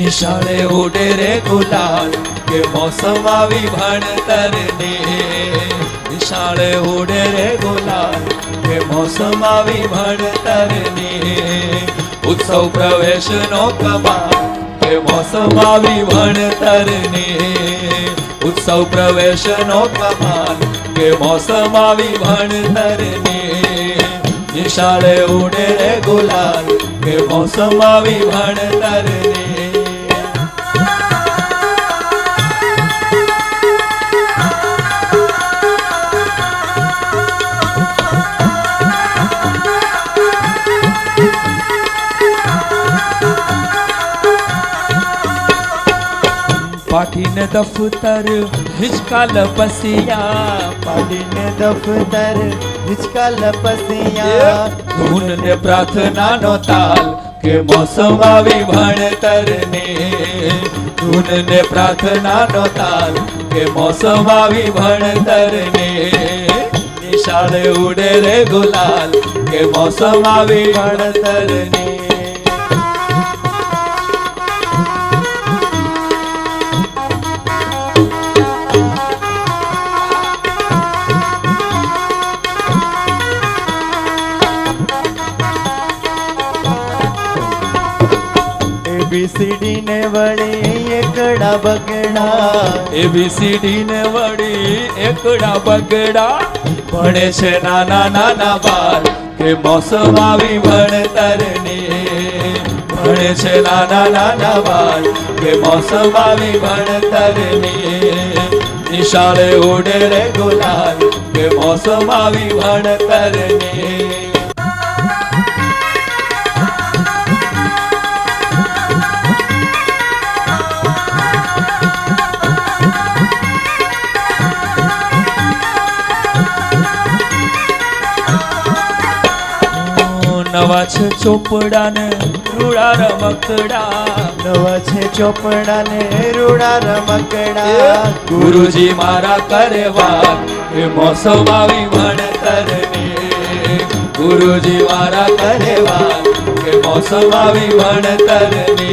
નિશાળે ઉડે રે ગુલાલ કે મોસમ આવી ભણતરને નિશાળે ઉડે રે ગુલાલ કે મોસમ આવી ભણતરને ઉત્સવ પ્રવેશનો કમાલ કે મોસમ આવી ભણતરને ઉત્સવ પ્રવેશનો કમાલ કે મોસમ આવી ભણતરને નિશાળે ઉડે રે ગુલાલ કે મોસમ આવી ભણતરને પાટીને દફતર હિચકા લપસિયા પાડીને દફતર હિચકા લપસિયા ધૂન ને પ્રાર્થના નો તાલ કે મોસમ આવી ભણતરને ધૂન ને પ્રાર્થના નો તાલ કે મોસમ આવી ભણતરને નિશાળે ઉડે રે ગુલાલ કે મોસમ આવી ભણતરને એબીસીડી ને વળી એકડા બગડા એબીસીડી ને વળી એકડા બગડા ભણે છે નાના નાના બાળ કે મોસમ આવી ભણતરને ભણે છે નાના નાના બાળ કે મોસમ આવી ભણતરને નિશાળે ઉડે રે ગુલાલ કે મોસમ આવી ભણતરને નવા છે ચોપડા ને રૂડા રમકડા નવા છે ચોપડા ને રૂડા રમકડા ગુરુજી મારા કરે વાત એ મોસમ આવી ભણતરને ગુરુજી મારા કરે વાત એ મોસમ આવી ભણતરને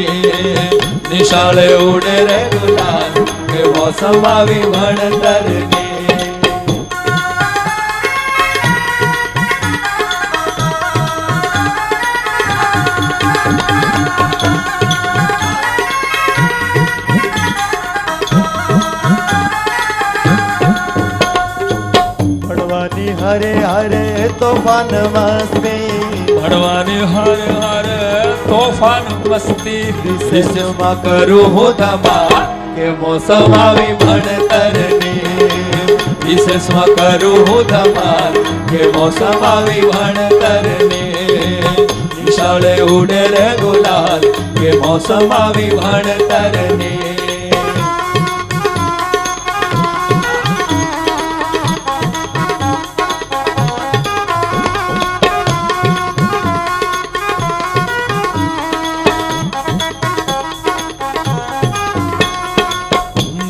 નિશાળે ઉડે રે ગુલાલ કે મોસમ આવી ભણતરને હરે હરે તોફાન મસ્તી ભણવાની હરે હરે તોફાન મસ્તી રિસેસમાં કરું હું ધમાલ કે મોસમ આવી ભણતરને રિસેસમાં કરું હું ધમાલ કે મોસમ આવી ભણતરને નિશાળે ઉડે રે ગુલાલ કે મોસમ આવી ભણતરની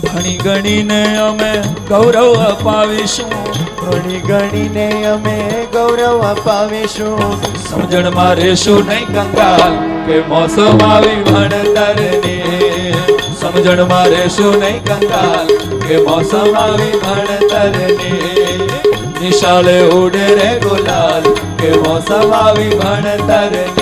ભણી ગણીને અમે ગૌરવ અપાવીશું ભણી ગણીને અમે ગૌરવ અપાવીશું સમજણમાં રહેશું નહીં કંગાલ કે મોસમ આવી ભણતરની સમજણમાં રહેશું નહીં કંગાલ કે મોસમ આવી ભણતરની નિશાળે ઉડે રે ગુલાલ કે મોસમ આવી ભણતરની